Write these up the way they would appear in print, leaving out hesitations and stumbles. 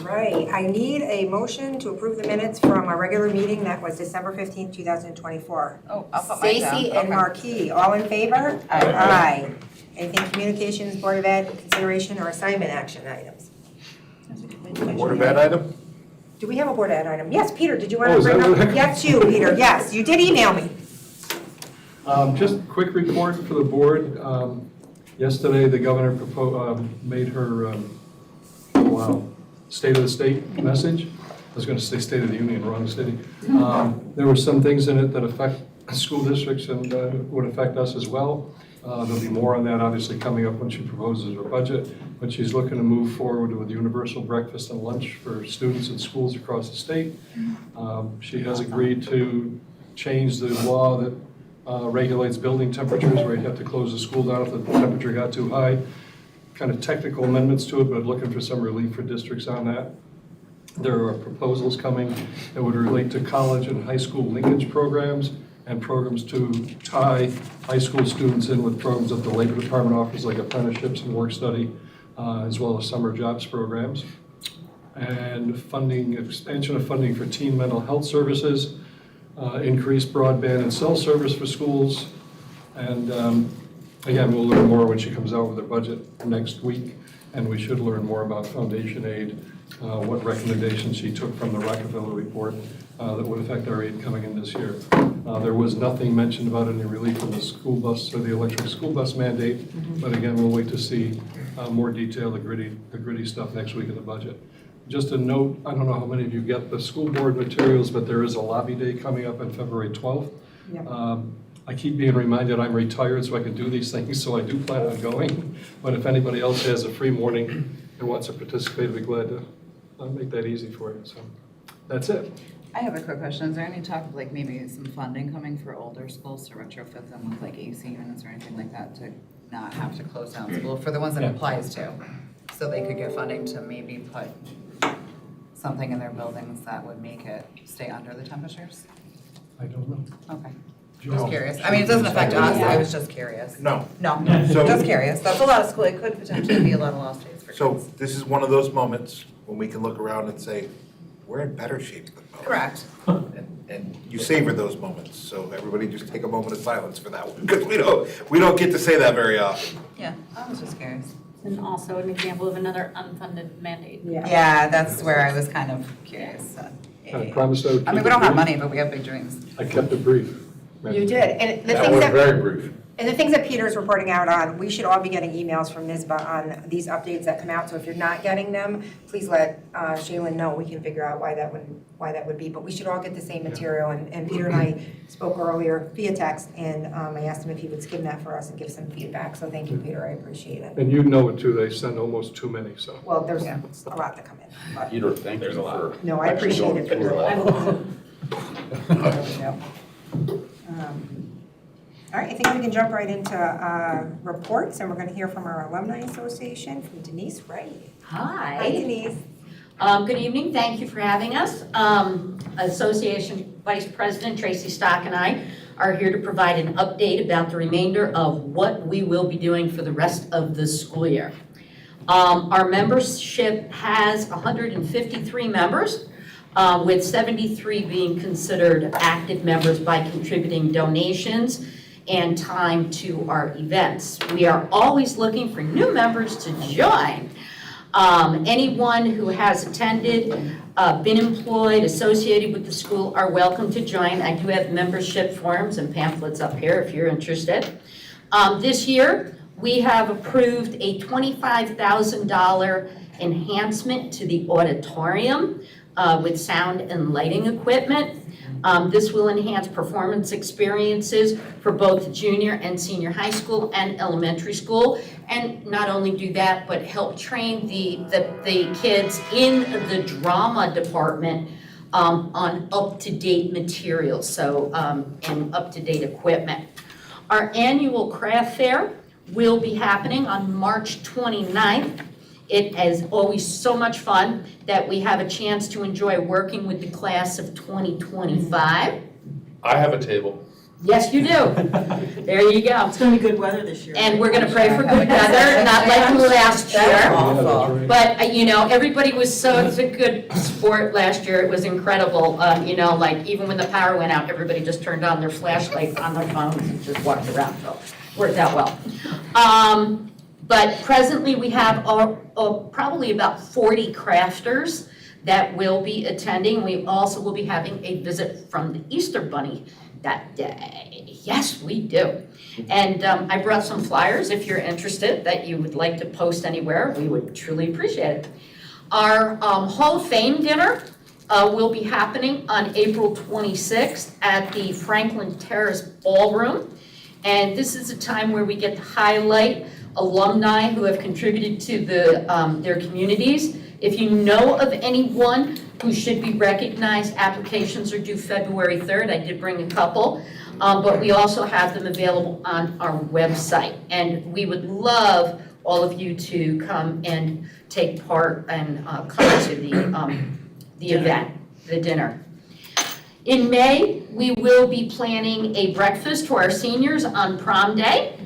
right, I need a motion to approve the minutes from our regular meeting that was December 15th, 2024. Oh, I'll put mine down. Stacy and Marquis, all in favor? Aye. Anything communications, Board of Ed, consideration or assignment action items? Board of Ed item? Do we have a Board of Ed item? Yes, Peter, did you want to Oh, is bring that up? what- Yes, you, Peter, yes, you did email me. Just a quick report for the board. Yesterday, the governor made her, State of the State message. I was going to say State of the Union, wrong city. There were some things in it that affect school districts and would affect us as well. There'll be more on that obviously coming up when she proposes her budget, but she's looking to move forward with universal breakfast and lunch for students in schools across the state. She has agreed to change the law that regulates building temperatures, where you have to close the school down if the temperature got too high. Kind of technical amendments to it, but looking for some relief for districts on that. There are proposals coming that would relate to college and high school linkage programs and programs to tie high school students in with programs that the Labor Department offers, like apprenticeships and work study, as well as summer jobs programs. And funding, expansion of funding for teen mental health services, increased broadband and cell service for schools. And again, we'll learn more when she comes out with her budget next week. And we should learn more about foundation aid, what recommendations she took from the Rockefeller report that would affect our aid coming in this year. There was nothing mentioned about any relief from the school bus or the electric school bus mandate. But again, we'll wait to see more detail, the gritty stuff next week in the budget. Just a note, I don't know how many of you get the school board materials, but there is a lobby day coming up on February 12th. Yep. I keep being reminded I'm retired so I can do these things, so I do plan on going. But if anybody else has a free morning and wants to participate, I'd be glad to make that easy for you. So that's it. I have a quick question. Is there any talk of like maybe some funding coming for older schools to retrofit them with like AC units or anything like that to not have to close down school for the ones that it applies to? So they could get funding to maybe put something in their buildings that would make it stay under the temperatures? I don't know. Okay. Joe? Just curious. I mean, it doesn't affect us. I was just curious. No. No, So- just curious. That's a lot of school. It could potentially be a lot of lost days for So kids. this is one of those moments when we can look around and say, we're in better shape than most. Correct. And you savor those moments, so everybody just take a moment of silence for that one, because we don't get to say that very often. Yeah, I was just curious. And also an example of another unfunded mandate. Yeah, that's where I was kind of curious. I promised I would I mean, keep we it don't have brief. money, but we have big dreams. I kept it brief. You did, and the That things was that. very brief. And the things that Peter's reporting out on, we should all be getting emails from NISBA on these updates that come out. So if you're not getting them, please let Shaylin know. We can figure out why that would be. But we should all get the same material. And Peter and I spoke earlier via text, and I asked him if he would skim that for us and give some feedback. So thank you, Peter. I appreciate it. And you know it too, they send almost too many, so. Well, there's Yeah. a lot that come in. But Peter, thank you for. no, I appreciate it, Peter. I will. There we go. All right, I think we can jump right into reports, and we're going to hear from our Alumni Association, from Denise Wright. Hi, Hi. Denise. Good evening. Thank you for having us. Association Vice President Tracy Stock and I are here to provide an update about the remainder of what we will be doing for the rest of the school year. Our membership has 153 members, with 73 being considered active members by contributing donations and time to our events. We are always looking for new members to join. Anyone who has attended, been employed, associated with the school are welcome to join. I do have membership forms and pamphlets up here if you're interested. This year, we have approved a $25,000 enhancement to the auditorium with sound and lighting equipment. This will enhance performance experiences for both junior and senior high school and elementary school. And not only do that, but help train the kids in the drama department on up-to-date materials, and up-to-date equipment. Our annual craft fair will be happening on March 29th. It is always so much fun that we have a chance to enjoy working with the class of 2025. I have a table. Yes, you do. There you go. It's gonna be good weather this year. And we're gonna pray for good weather, not like last Yeah, year. that's right. But, everybody was it's a good sport last year. It was incredible. Like even when the power went out, everybody just turned on their flashlight on their phones and just walked around. So worked out well. But presently, we have probably about 40 crafters that will be attending. We also will be having a visit from the Easter Bunny that day. Yes, we do. And I brought some flyers if you're interested that you would like to post anywhere. We would truly appreciate it. Our Hall of Fame dinner will be happening on April 26th at the Franklin Terrace Ballroom. And this is a time where we get to highlight alumni who have contributed to their communities. If you know of anyone who should be recognized, applications are due February 3rd. I did bring a couple, but we also have them available on our website. And we would love all of you to come and take part and come to the event, the dinner. In May, we will be planning a breakfast for our seniors on prom day.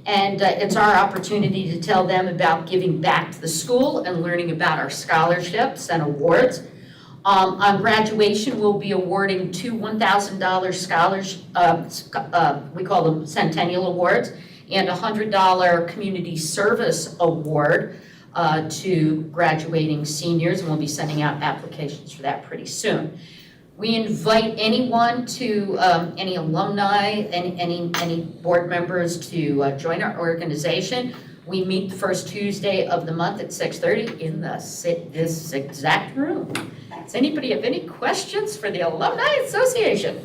And it's our opportunity to tell them about giving back to the school and learning about our scholarships and awards. On graduation, we'll be awarding two $1,000 scholars, we call them Centennial Awards, and a $100 Community Service Award to graduating seniors, and we'll be sending out applications for that pretty soon. We invite anyone to, any alumni, any board members to join our organization. We meet the first Tuesday of the month at 6:30 in this exact room. Does anybody have any questions for the Alumni Association?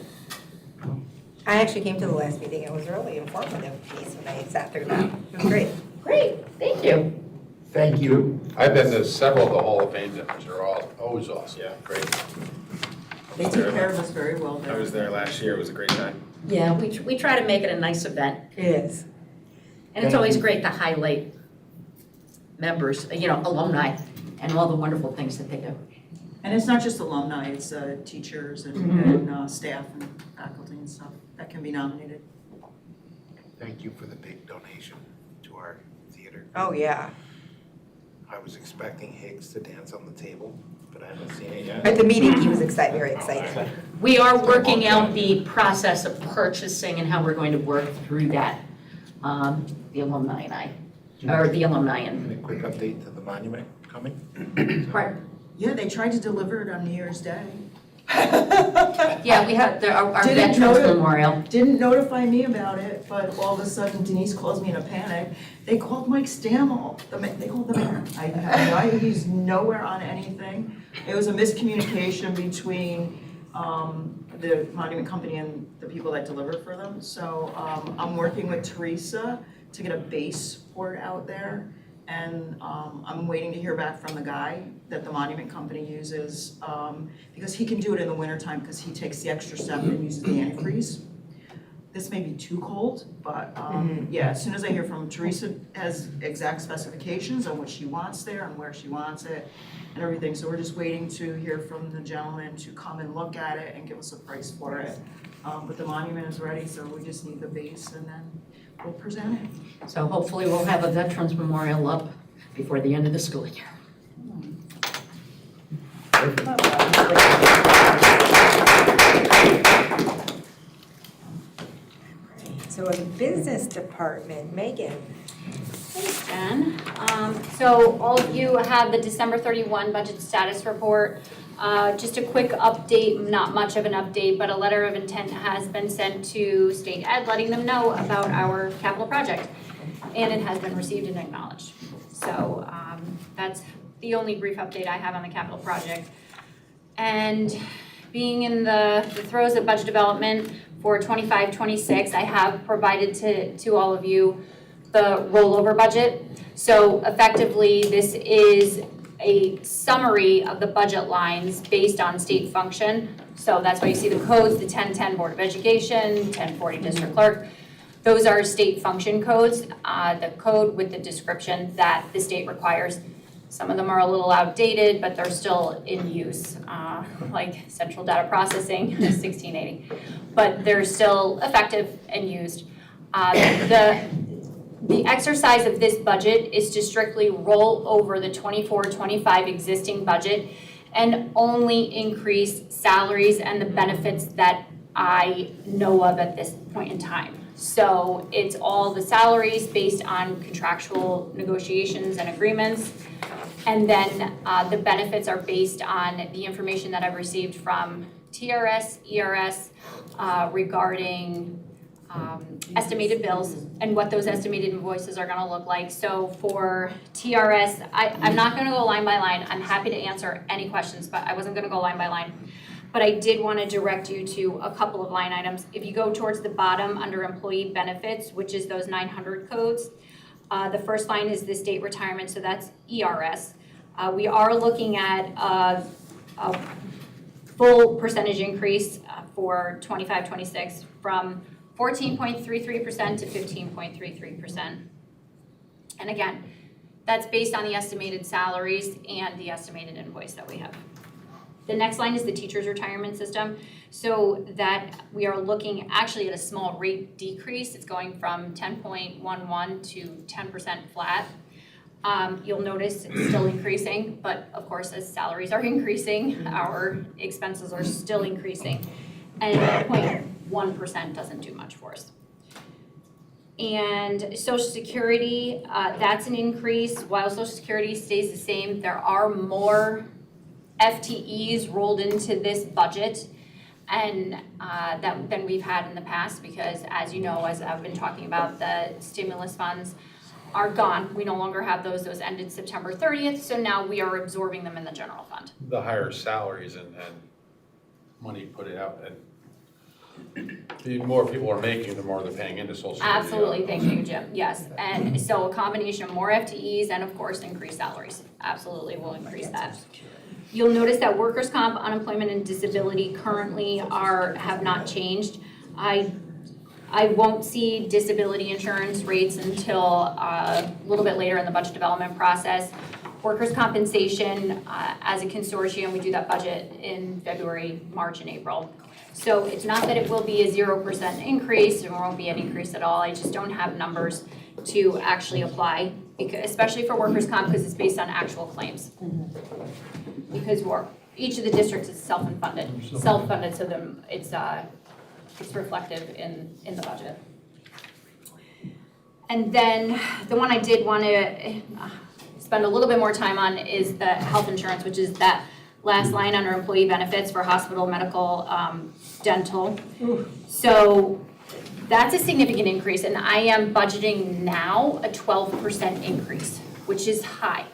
I actually came to the last meeting. It was really informative piece when I sat through that. It was great. Great, thank you. Thank you. I've been to several of the Hall of Fame dinners, they're all always awesome. Yeah, great. They take care of us very well I there. was there last year, it was a great time. Yeah, we try to make it a nice event, It is. and it's always great to highlight members, alumni, and all the wonderful things that they do. And it's not just alumni, it's teachers Mhm. and staff and faculty and stuff that can be nominated. Thank you for the big donation to our theater. Oh, yeah. I was expecting Higgs to dance on the table, but I haven't seen it yet. At the meeting, he was excited, very excited. We are working out the process of purchasing and how we're going to work through that, the alumni and I, or the alumni and. A quick update to the monument coming? Right. Yeah, they tried to deliver it on New Year's Day. Yeah, we have our Didn't Veterans know it. Memorial. Didn't notify me about it, but all of a sudden Denise calls me in a panic. They called Mike Stammel, they called the mayor. I have no idea, he's nowhere on anything. It was a miscommunication between the monument company and the people that deliver for them. So I'm working with Teresa to get a base board out there. And I'm waiting to hear back from the guy that the monument company uses, because he can do it in the wintertime because he takes the extra step and uses the antifreeze. This may be too cold, but yeah, as soon as I hear from him, Teresa has exact specifications on what she wants there and where she wants it and everything. So we're just waiting to hear from the gentleman to come and look at it and give us a price for it. But the monument is ready, so we just need the base and then we'll present it. So hopefully we'll have a Veterans Memorial up before the end of the school year. So in the business department, Megan. Thanks, Jen. So all of you have the December 31 budget status report. Just a quick update, not much of an update, but a letter of intent has been sent to State Ed letting them know about our capital project. And it has been received and acknowledged. So that's the only brief update I have on the capital project. And being in the throes of budget development for 25-26, I have provided to all of you the rollover budget. So effectively, this is a summary of the budget lines based on state function. So that's why you see the codes, the 1010 Board of Education, 1040 District Clerk. Those are state function codes, the code with the description that the state requires. Some of them are a little outdated, but they're still in use, like central data processing, 1680. But they're still effective and used. The exercise of this budget is to strictly roll over the 24-25 existing budget and only increase salaries and the benefits that I know of at this point in time. So it's all the salaries based on contractual negotiations and agreements. And then the benefits are based on the information that I've received from TRS, ERS regarding estimated bills and what those estimated invoices are gonna look like. So for TRS, I'm not gonna go line by line. I'm happy to answer any questions, but I wasn't gonna go line by line. But I did wanna direct you to a couple of line items. If you go towards the bottom under employee benefits, which is those 900 codes, the first line is the state retirement, so that's ERS. We are looking at a full percentage increase for 25-26 from 14.33% to 15.33%. And again, that's based on the estimated salaries and the estimated invoice that we have. The next line is the teacher's retirement system. So that we are looking actually at a small rate decrease. It's going from 10.11 to 10% flat. You'll notice it's still increasing, but of course, as salaries are increasing, our expenses are still increasing. And 0.1% doesn't do much for us. And Social Security, that's an increase. While Social Security stays the same, there are more FTEs rolled into this budget and than we've had in the past because, as you know, as I've been talking about, the stimulus funds are gone. We no longer have those. Those ended September 30th, so now we are absorbing them in the general fund. The higher salaries and money put it out, and the more people are making, the more they're paying into Social Security. Absolutely, thank you, Jim. Yes, and so a combination of more FTEs and of course increased salaries. Absolutely will increase that. You'll notice that workers' comp, unemployment, and disability currently have not changed. I won't see disability insurance rates until a little bit later in the budget development process. Workers' compensation, as a consortium, we do that budget in February, March, and April. So it's not that it will be a 0% increase, or won't be an increase at all. I just don't have numbers to actually apply, especially for workers' comp, because it's based on actual claims. Because each of the districts is self-funded, so then it's reflective in the budget. And then the one I did want to spend a little bit more time on is the health insurance, which is that last line under employee benefits for hospital, medical, dental. So that's a significant increase, and I am budgeting now a 12% increase, which is high.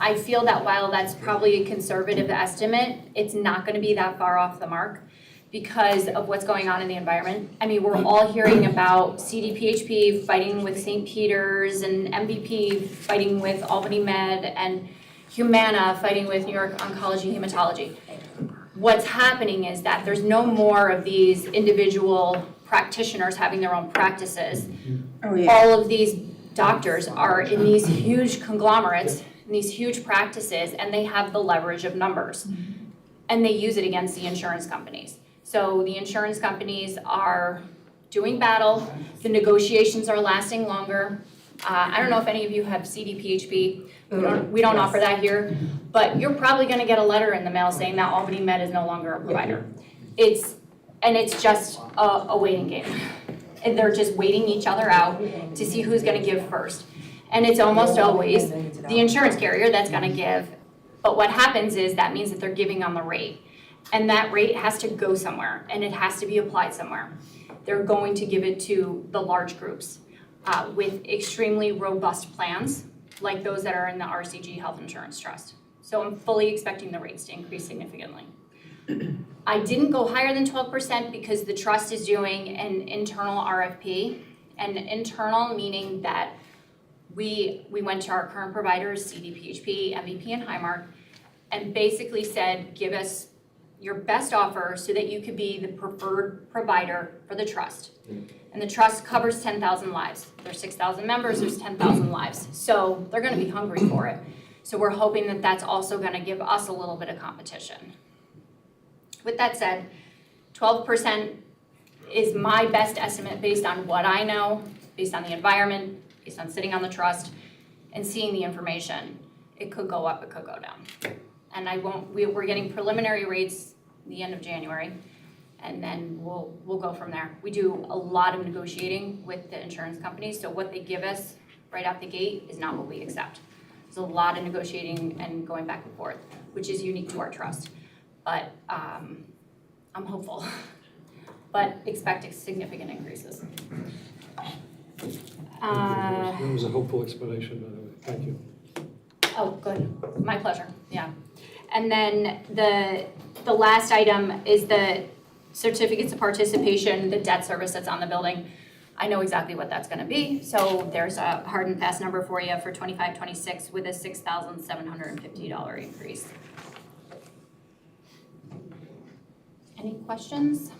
I feel that while that's probably a conservative estimate, it's not going to be that far off the mark because of what's going on in the environment. I mean, we're all hearing about CDPHP fighting with St. Peter's and MVP fighting with Albany Med and Humana fighting with New York Oncology Hematology. What's happening is that there's no more of these individual practitioners having their own practices. Oh, yeah. All of these doctors are in these huge conglomerates, in these huge practices, and they have the leverage of numbers. And they use it against the insurance companies. So the insurance companies are doing battle, the negotiations are lasting longer. I don't know if any of you have CDPHP. We don't offer that here, but you're probably gonna get a letter in the mail saying that Albany Med is no longer a provider. It's just a waiting game. And they're just waiting each other out to see who's gonna give first. And it's almost always the insurance carrier that's gonna give. But what happens is that means that they're giving on the rate. And that rate has to go somewhere, and it has to be applied somewhere. They're going to give it to the large groups with extremely robust plans, like those that are in the RCG Health Insurance Trust. So I'm fully expecting the rates to increase significantly. I didn't go higher than 12% because the trust is doing an internal RFP, and internal meaning that we went to our current providers, CDPHP, MVP, and Highmark, and basically said, give us your best offer so that you could be the preferred provider for the trust. And the trust covers 10,000 lives. There's 6,000 members, there's 10,000 lives. So they're gonna be hungry for it. So we're hoping that that's also gonna give us a little bit of competition. With that said, 12% is my best estimate based on what I know, based on the environment, based on sitting on the trust and seeing the information. It could go up, it could go down. And we're getting preliminary rates the end of January, and then we'll go from there. We do a lot of negotiating with the insurance companies, so what they give us right out the gate is not what we accept. There's a lot of negotiating and going back and forth, which is unique to our trust. But I'm hopeful, but expect significant increases. That was a hopeful explanation, by the way. Thank you. Oh, good, my pleasure, yeah. And then the last item is the certificates of participation, the debt service that's on the building. I know exactly what that's gonna be, so there's a hard and fast number for you for 25-26 with a $6,750 increase. Any questions?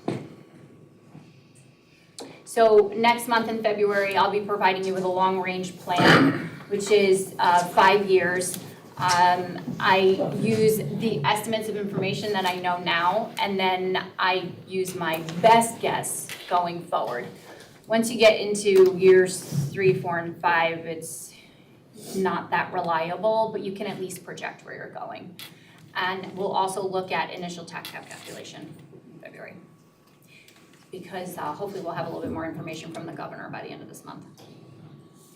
So next month in February, I'll be providing you with a long-range plan, which is 5 years. I use the estimates of information that I know now, and then I use my best guess going forward. Once you get into years 3, 4, and 5, it's not that reliable, but you can at least project where you're going. And we'll also look at initial tax cap calculation in February, because hopefully we'll have a little bit more information from the governor by the end of this month.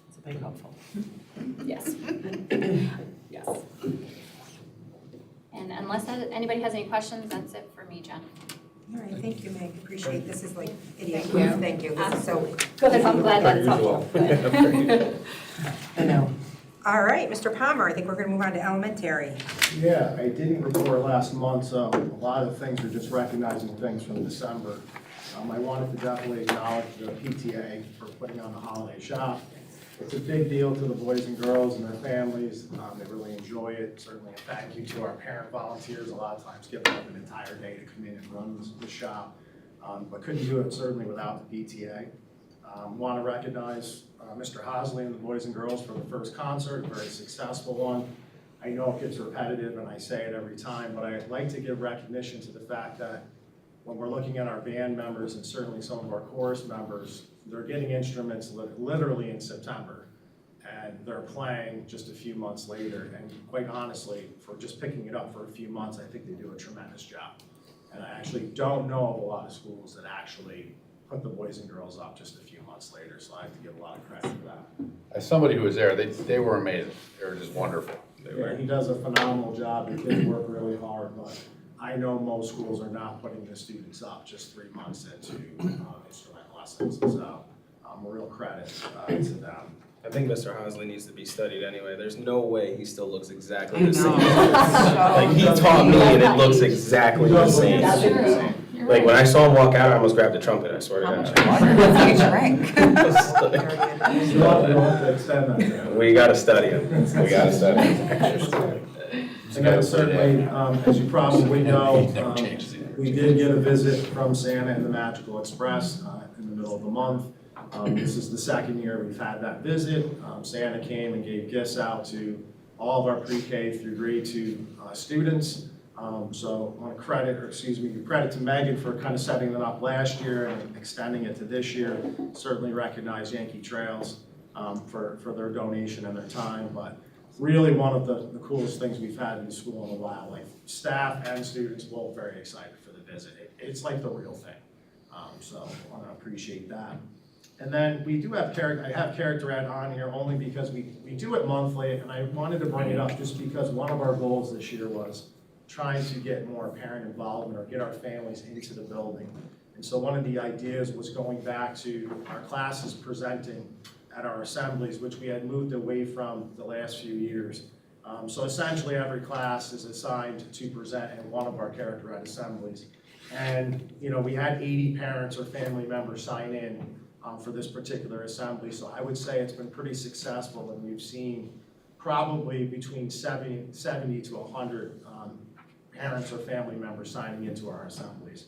It's a big helpful. Yes. Yes. And unless anybody has any questions, that's it for me, Jen. All right, thank you, Meg, appreciate this is like idiot Thank proof, you. thank you, this is so. Good, I'm glad that's helpful. I know. All right, Mr. Palmer, I think we're gonna move on to elementary. Yeah, I didn't report last month, so a lot of things are just recognizing things from December. I wanted to definitely acknowledge the PTA for putting on the holiday shop. It's a big deal to the boys and girls and their families. They really enjoy it. Certainly a thank you to our parent volunteers. A lot of times give up an entire day to come in and run the shop, but couldn't do it certainly without the PTA. Want to recognize Mr. Hosley and the boys and girls for the first concert, a very successful one. I know it gets repetitive and I say it every time, but I'd like to give recognition to the fact that when we're looking at our band members and certainly some of our chorus members, they're getting instruments literally in September, and they're playing just a few months later. And quite honestly, for just picking it up for a few months, I think they do a tremendous job. And I actually don't know of a lot of schools that actually put the boys and girls up just a few months later, so I have to give a lot of credit for that. As somebody who was there, they were amazing. They were just wonderful. Yeah, he does a phenomenal job. The kids work really hard, but I know most schools are not putting the students up just 3 months into instrument lessons. So a real credit to them. I think Mr. Hosley needs to be studied anyway. There's no way he still looks exactly the same. Like, he taught me and it looks exactly the same. Like, when I saw him walk out, I almost grabbed the trumpet, I swear to God. We gotta study him. We gotta study him. And then certainly, as you probably know, we did get a visit from Santa and the Magical Express in the middle of the month. This is the second year we've had that visit. Santa came and gave gifts out to all of our pre-K through grade 2 students. So I want to give credit to Megan for kind of setting that up last year and extending it to this year. Certainly recognize Yankee Trails for their donation and their time, but really one of the coolest things we've had in the school in a while. Like, staff and students both very excited for the visit. It's like the real thing. So I want to appreciate that. And then we do have I have Character Ed on here only because we do it monthly, and I wanted to bring it up just because one of our goals this year was trying to get more parent involvement or get our families into the building. And so one of the ideas was going back to our classes presenting at our assemblies, which we had moved away from the last few years. So essentially every class is assigned to present in one of our Character Ed assemblies. And we had 80 parents or family members sign in for this particular assembly. So I would say it's been pretty successful, and we've seen probably between 70 to 100 parents or family members signing into our assemblies.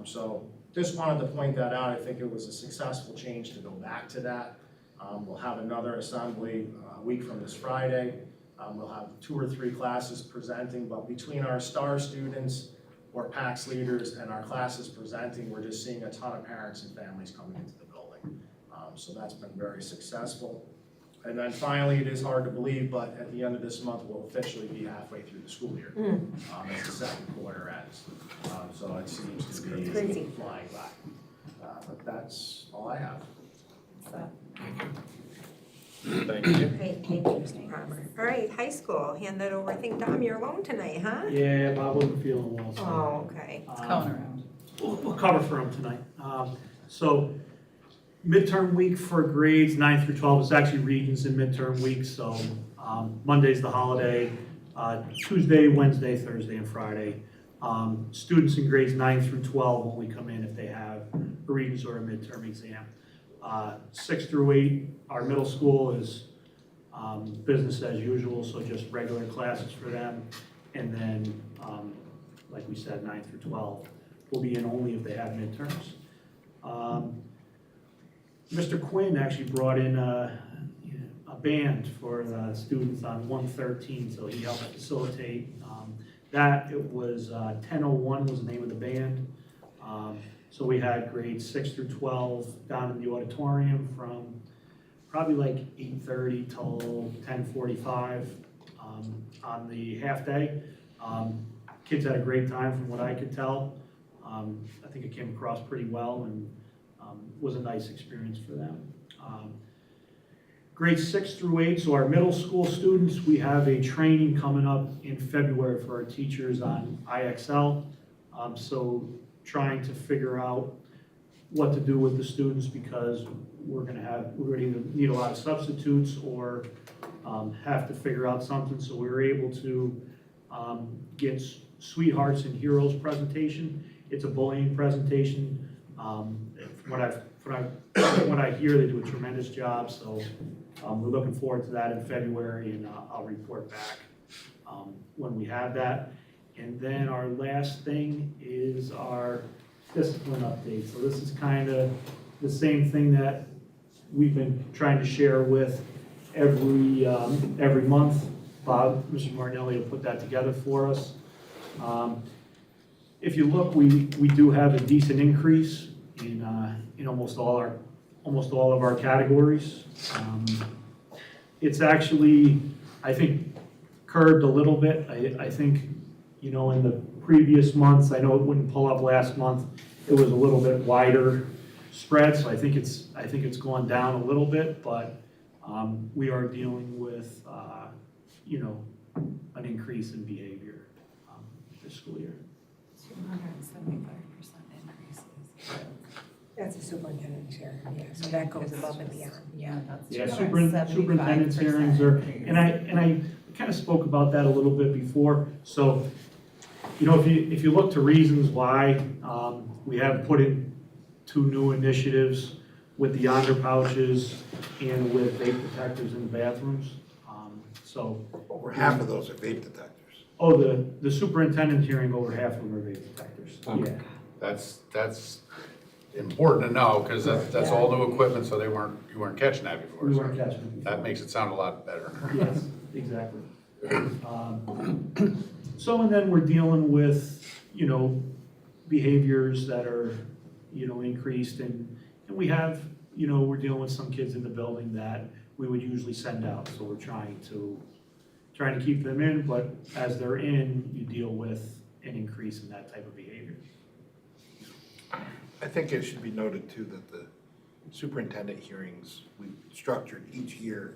So just wanted to point that out. I think it was a successful change to go back to that. We'll have another assembly a week from this Friday. We'll have 2 or 3 classes presenting, but between our STAR students or PAX leaders and our classes presenting, we're just seeing a ton of parents and families coming into the building. So that's been very successful. And then finally, it is hard to believe, but at the end of this month, we'll officially be halfway through the school year. As the second quarter ends. So it seems to be Crazy. flying by. But that's all I have. Thank you. Great, thank you, Mr. Palmer. All right, high school, hand that over. I think, Dom, you're alone tonight, huh? Yeah, Bob wasn't feeling well, so. Oh, okay. It's going around. We'll cover for him tonight. So midterm week for grades 9 through 12 is actually Regents in midterm week, so Monday's the holiday, Tuesday, Wednesday, Thursday, and Friday. Students in grades 9 through 12 only come in if they have a Regents or a midterm exam. 6 through 8, our middle school is business as usual, so just regular classes for them. And then, like we said, 9 through 12 will be in only if they have midterms. Mr. Quinn actually brought in a band for the students on 113, so he helped facilitate that. It was 1001 was the name of the band. So we had grades 6 through 12 down in the auditorium from probably like 8:30 till 10:45 on the half day. Kids had a great time from what I could tell. I think it came across pretty well and was a nice experience for them. Grades 6 through 8, so our middle school students, we have a training coming up in February for our teachers on IXL. So trying to figure out what to do with the students because we're going to either need a lot of substitutes or have to figure out something. So we were able to get Sweethearts and Heroes presentation. It's a bullying presentation. From what I hear, they do a tremendous job. So we're looking forward to that in February, and I'll report back when we have that. And then our last thing is our discipline update. So this is kind of the same thing that we've been trying to share with every month. Bob, Mr. Martinelli will put that together for us. If you look, we do have a decent increase in almost all of our categories. It's actually, I think, curbed a little bit. I think, in the previous months, I know it wouldn't pull up last month, it was a little bit wider spread, so I think it's gone down a little bit, but we are dealing with, an increase in behavior this school year. 275% increases. That's a superintendent's hearing, yeah, so that goes above and beyond. Yeah, that's. Yeah, 275% superintendent's hearings are, and I kind of spoke about that a little bit before. So, if you look to reasons why, we have put in 2 new initiatives with the yonder pouches and with vape detectors in the bathrooms. So Over half of those are vape detectors. Oh, the superintendent hearing, over half of them are vape detectors. Okay. Yeah. That's important to know, because that's all new equipment, so you weren't catching that before. We so weren't catching it before. That makes it sound a lot better. Yes, exactly. So, and then we're dealing with, behaviors that are, increased, and we have, we're dealing with some kids in the building that we would usually send out, so we're trying to keep them in, but as they're in, you deal with an increase in that type of behavior. I think it should be noted too that the superintendent hearings we structured each year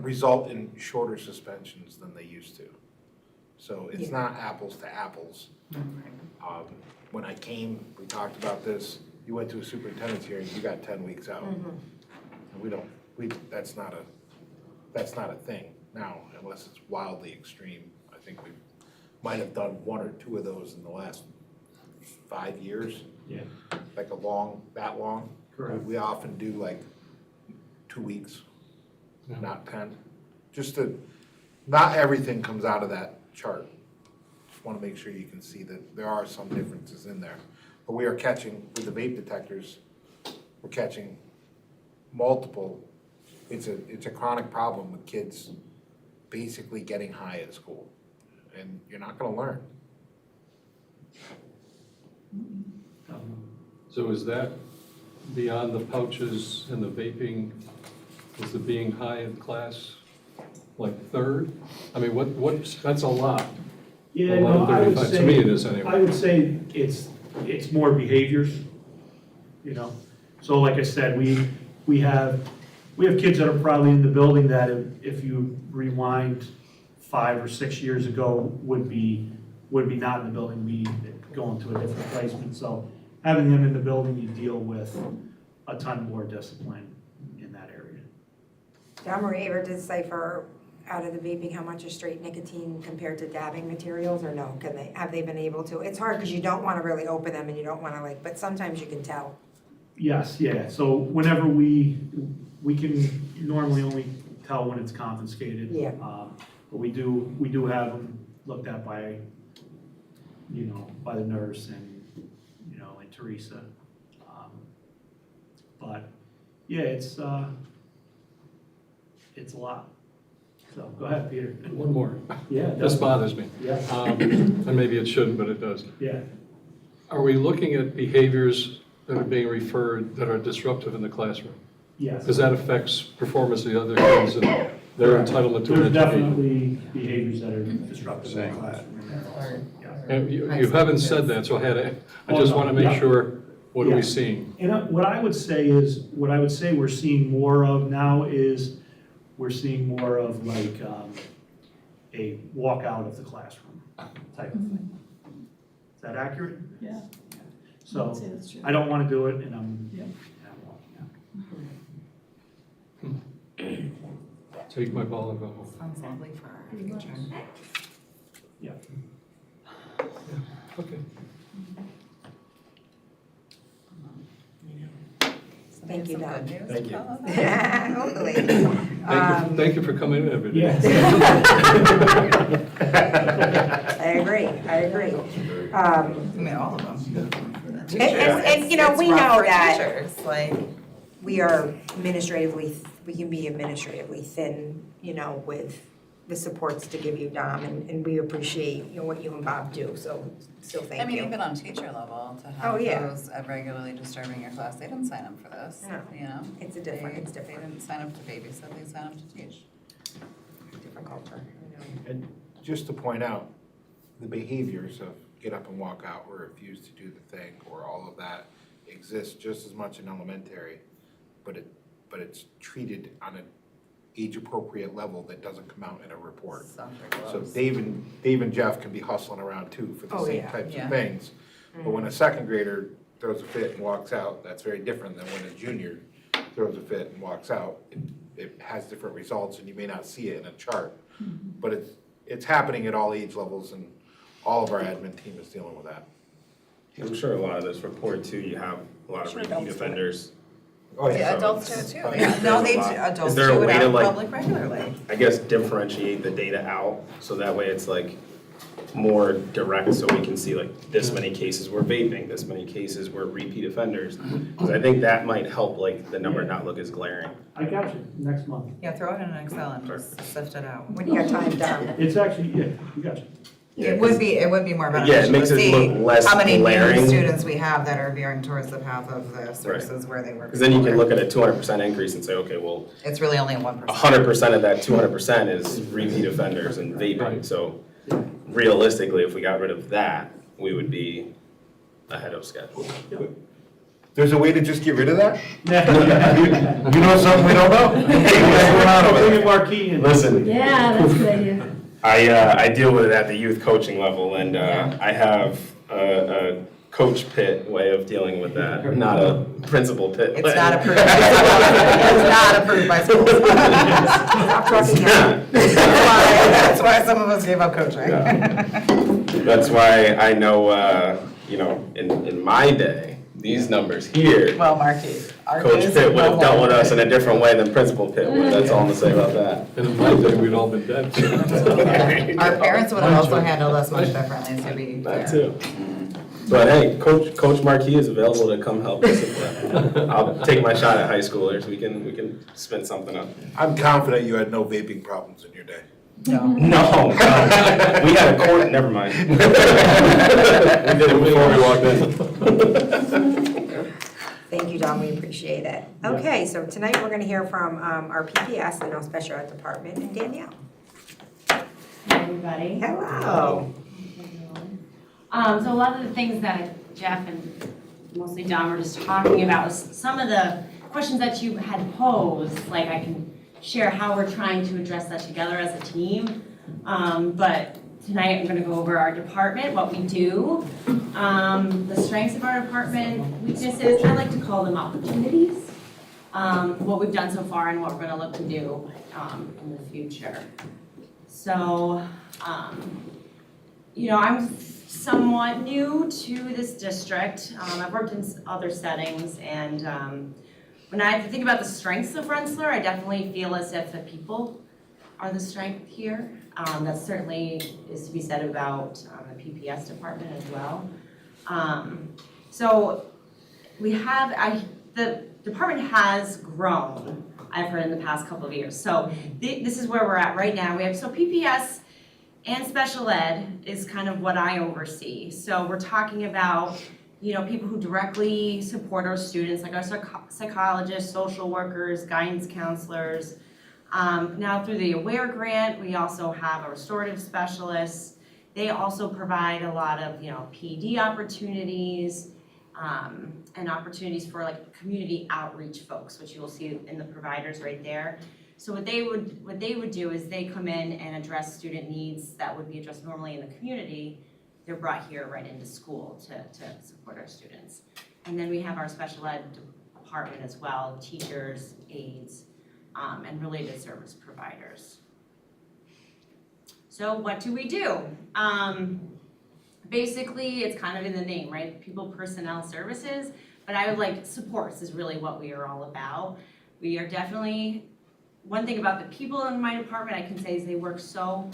result in shorter suspensions than they used to. So it's not apples to apples. When I came, we talked about this, you went to a superintendent's hearing, you got 10 weeks out. And that's not a thing now, unless it's wildly extreme. I think we might have done 1 or 2 of those in the last 5 years. Yeah. Like that long. Correct. We often do like 2 weeks, not 10. Not everything comes out of that chart. just want to make sure you can see that there are some differences in there. But we are catching, with the vape detectors, we're catching multiple, it's a chronic problem with kids basically getting high at school. And you're not gonna learn. So is that beyond the pouches and the vaping, is the being high in class like third? I mean, that's a lot. Yeah, A lot no, of I would 35. say. To me, it is anyway. I would say it's more behaviors, you know? So like I said, we have kids that are probably in the building that if you rewind 5 or 6 years ago would be not in the building, be going to a different placement. So having them in the building, you deal with a ton more discipline in that area. Don, were you able to decipher out of the vaping how much is straight nicotine compared to dabbing materials, or no? Have they been able to? It's hard because you don't want to really open them and you don't want to but sometimes you can tell. Yes, yeah, so whenever we can normally only tell when it's confiscated. Yeah. But we do have them looked at by, by the nurse and, like Teresa. But, yeah, it's a lot. So, go ahead, Peter. One more. Yeah. This bothers me. Yeah, And maybe it shouldn't, but it does. yeah. Are we looking at behaviors that are being referred that are disruptive in the classroom? Yes. Because that affects performance of the other kids and their entitlement to There's an education. definitely behaviors that are disruptive in the classroom. Yeah. And you haven't said that, so I just want to make sure, what are we seeing? And what I would say we're seeing more of now is, we're seeing more of like a walk out of the classroom type of thing. Is that accurate? Yeah. So, I'd say that's true. I don't want to do it, and I'm walking out. Take my ball and go home. Sounds lovely for our future. Yeah. Okay. Thank you, Don. Thank you. Hopefully. Thank you for coming in every day. Yes. I agree. I mean, all of them. And, we It's rough know for that teachers, like, we are we can be administratively thin, with the supports to give you, Dom, and we appreciate, what you and Bob do, so still I thank mean, you. even on teacher level, to Oh, have yeah. those regularly disturbing your class, they didn't sign up for this, No. It's different. They didn't sign up to babysit, they signed up to teach. Different culture. And just to point out, the behaviors of get up and walk out or refuse to do the thing or all of that exists just as much in elementary, but it's treated on an age-appropriate level that doesn't come out in a report. Softer So gloves. Dave and Jeff can be hustling around too for the Oh, same yeah. types Yeah. of things. But when a second grader throws a fit and walks out, that's very different than when a junior throws a fit and walks out. It has different results and you may not see it in a chart. But it's happening at all age levels and all of our admin team is dealing with that. I'm sure a lot of this report too, you have a lot of Sure, repeat adults do it. offenders. Oh, Yeah, So adults do it's- it too. there's Yeah, no, a they, lot. adults Is there a do it way out to in like, public regularly. I guess, differentiate the data out, so that way it's like more direct, so we can see like this many cases were vaping, this many cases were repeat offenders? Because I think that might help like the number not look as glaring. I got you, next month. Yeah, throw it in an Excel and just sift it out. When you got time, Dom. It's actually, yeah, we got you. Yeah, It 'cause- would be more Yeah, it beneficial to makes it see look less how many new glaring. students we have that are veering towards the path of this Right. versus where they were. Because then you can before. look at a 200% increase and say, okay, well, It's really only a 1%. 100% of that 200% is repeat offenders and vaping. Right. So realistically, if we got rid of that, we would be ahead of schedule. There's a way to just get rid of that? Yeah. You know something we don't know? Hey, what's going on over Bring there? a marquee in. Listen, Yeah, that's a good idea. I deal with it at the youth coaching level, and I have a coach pit way of dealing with that, not a principal pit. It's way. not approved. It's not approved by schools. Stop talking now. That's why some of us gave up coaching. That's why I know, in my day, these numbers here, Well, Marky, our Coach days Pitt of would have no dealt with homework. us in a different way than Principal Pitt would. That's all I'm gonna say about that. And in my day, we'd all been dead. Our parents would have also handled us much differently, to be That fair. too. But hey, Coach Marquis is available to come help us. I'll take my shot at high schoolers. We can spin something up. I'm confident you had no vaping problems in your day. No. No, we had a court, never mind. We did it before we walked in. Thank you, Don, we appreciate it. Okay, so tonight we're gonna hear from our PPS, the No Special Ed Department, and Danielle. Hi, everybody. Hello. So a lot of the things that Jeff and mostly Don were just talking about was some of the questions that you had posed, like I can share how we're trying to address that together as a team. But tonight I'm gonna go over our department, what we do, the strengths of our department, weaknesses, I like to call them opportunities, what we've done so far and what we're gonna look to do in the future. So, I'm somewhat new to this district. I've worked in other settings, and when I think about the strengths of Rensselaer, I definitely feel as if the people are the strength here. That certainly is to be said about the PPS department as well. So we have, the department has grown, I've heard, in the past couple of years. So this is where we're at right now. So PPS and special ed is kind of what I oversee. So we're talking about, people who directly support our students, like our psychologists, social workers, guidance counselors. Now through the AWARE grant, we also have a restorative specialist. They also provide a lot of, PD opportunities, and opportunities for like community outreach folks, which you will see in the providers right there. So what they would do is they come in and address student needs that would be addressed normally in the community. They're brought here right into school to support our students. And then we have our special ed department as well, teachers, aides, and related service providers. So what do we do? Basically, it's kind of in the name, right? People, personnel, services, but I would like supports is really what we are all about. We are definitely, one thing about the people in my department I can say is they work so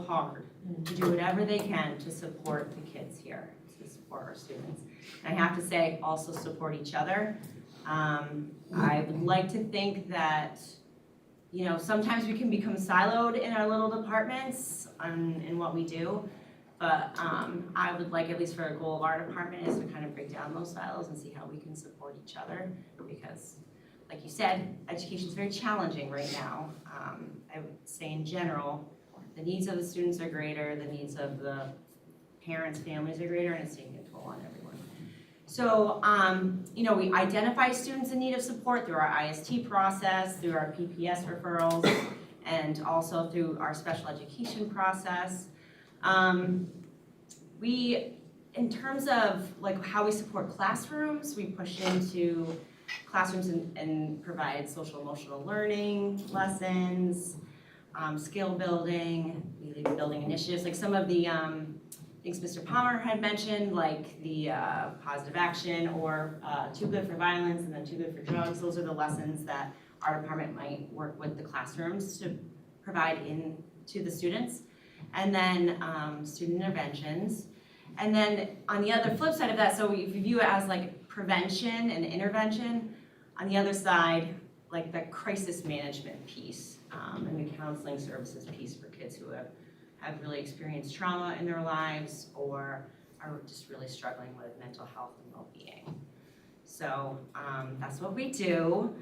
hard to do whatever they can to support the kids here, to support our students. And I have to say, also support each other. I would like to think that, sometimes we can become siloed in our little departments in what we do. But I would like, at least for a goal of our department, is to kind of break down those silos and see how we can support each other. Because, like you said, education is very challenging right now. I would say in general, the needs of the students are greater, the needs of the parents, families are greater, and it's taking a toll on everyone. So, we identify students in need of support through our IST process, through our PPS referrals, and also through our special education process. In terms of like how we support classrooms, we push into classrooms and provide social emotional learning lessons, skill building, building initiatives, like some of the things Mr. Palmer had mentioned, like the positive action or Too Good for Violence and then Too Good for Drugs. Those are the lessons that our department might work with the classrooms to provide to the students. And then student interventions. And then on the other flip side of that, so if you view it as like prevention and intervention, on the other side, like the crisis management piece and the counseling services piece for kids who have really experienced trauma in their lives or are just really struggling with mental health and well-being. So that's what we do.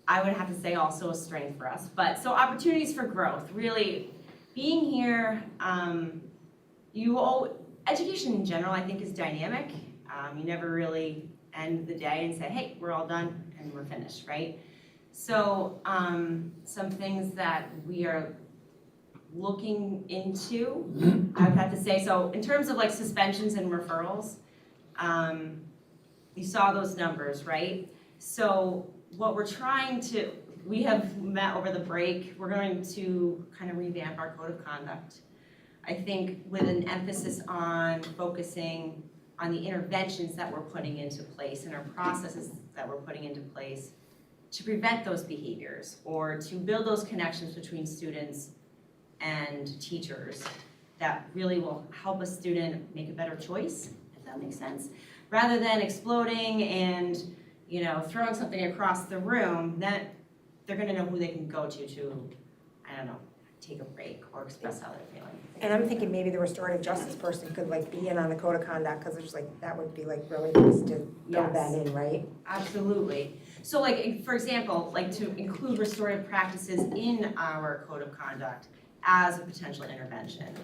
I would have to say also a strength for us. But so opportunities for growth, really being here, education in general I think is dynamic. You never really end the day and say, hey, we're all done and we're finished, right? So some things that we are looking into, I would have to say, so in terms of like suspensions and referrals, you saw those numbers, right? So what we're we have met over the break, we're going to kind of revamp our code of conduct. I think with an emphasis on focusing on the interventions that we're putting into place and our processes that we're putting into place to prevent those behaviors or to build those connections between students and teachers that really will help a student make a better choice, if that makes sense. Rather than exploding and, you know, throwing something across the room, that they're gonna know who they can go to, I don't know, take a break or express how they're feeling. And I'm thinking maybe the restorative justice person could like be in on the code of conduct, because it's like, that would be like really nice to build that in, right? Absolutely. So like, for example, like to include restorative practices in our code of conduct as a potential intervention.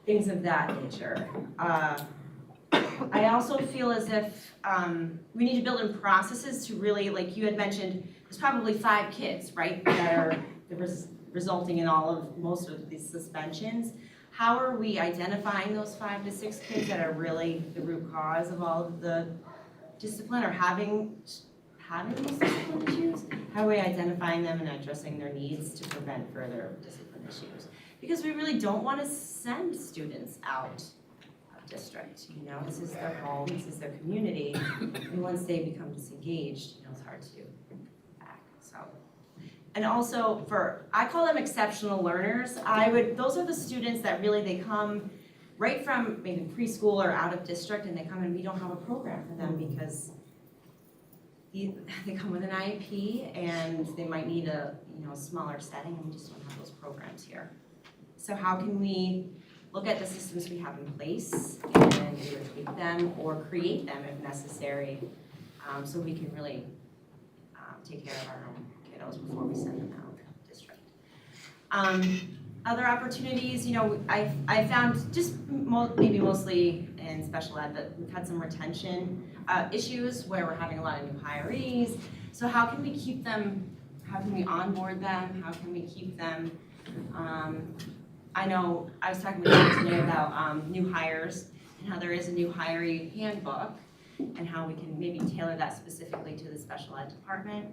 Things of that nature. I also feel as if we need to build in processes to really, like you had mentioned, there's probably 5 kids, right, that are resulting in most of these suspensions. How are we identifying those 5 to 6 kids that are really the root cause of all of the discipline or having those discipline issues? How are we identifying them and addressing their needs to prevent further discipline issues? Because we really don't want to send students out of district, you know, this is their home, this is their community, and once they become disengaged, you know, it's hard to get back, so. And also I call them exceptional learners. Those are the students that really, they come right from maybe preschool or out of district, and they come and we don't have a program for them because they come with an IEP and they might need a smaller setting, and we just don't have those programs here. So how can we look at the systems we have in place and either tweak them or create them if necessary, so we can really take care of our own kiddos before we send them out of district. Other opportunities, you know, I found just maybe mostly in special ed, but we've had some retention issues where we're having a lot of new hirees. So how can we keep them, how can we onboard them, how can we keep them? I know I was talking with you today about new hires and how there is a new hiree handbook and how we can maybe tailor that specifically to the special ed department.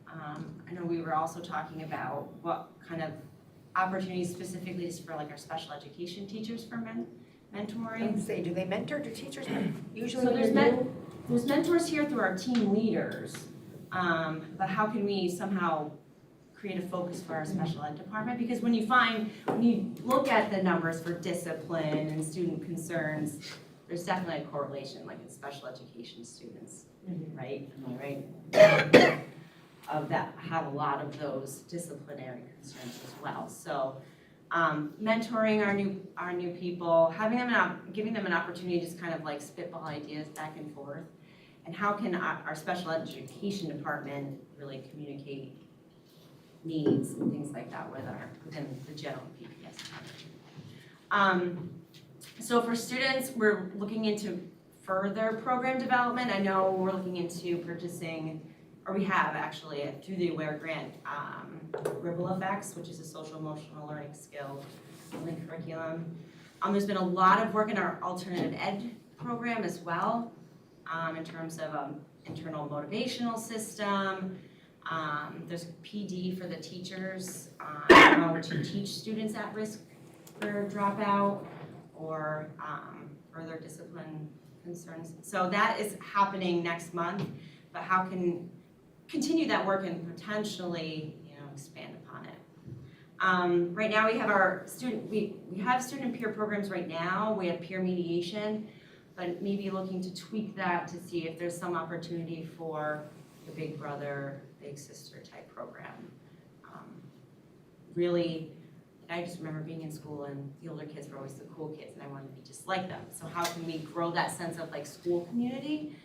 I know we were also talking about what kind of opportunities specifically just for like our special education teachers for mentoring. Say, do they mentor, do teachers usually? So there's mentors here through our team leaders, but how can we somehow create a focus for our special ed department? Because when you look at the numbers for discipline and student concerns, there's definitely a correlation, like in special education students, right? Am I right? Of that have a lot of those disciplinary concerns as well. So mentoring our new people, giving them an opportunity to just kind of like spitball ideas back and forth, and how can our special education department really communicate needs and things like that within the general PPS department. So for students, we're looking into further program development. I know we're looking into purchasing, or we have actually, through the AWARE grant, Ripple Effects, which is a social emotional learning skill building curriculum. There's been a lot of work in our alternative ed program as well, in terms of internal motivational system. There's PD for the teachers, how to teach students at risk for dropout or further discipline concerns. So that is happening next month, but how can continue that work and potentially, expand upon it. Right now we have our we have student peer programs right now. We have peer mediation, but maybe looking to tweak that to see if there's some opportunity for the big brother, big sister type program. Really, I just remember being in school and the older kids were always the cool kids and I wanted to be just like them. So how can we grow that sense of like school community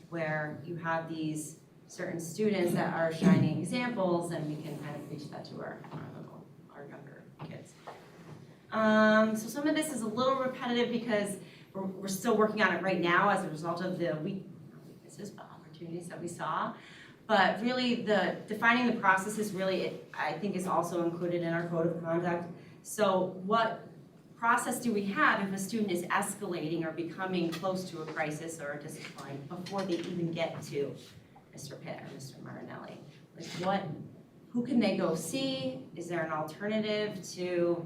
where you have these certain students that are shining examples and we can kind of reach that to our younger kids. So some of this is a little repetitive because we're still working on it right now as a result of the weaknesses but opportunities that we saw. But really defining the processes really, I think is also included in our code of conduct. So what process do we have if a student is escalating or becoming close to a crisis or a discipline before they even get to Mr. Pitt or Mr. Marinelli? Like who can they go see? Is there an alternative to,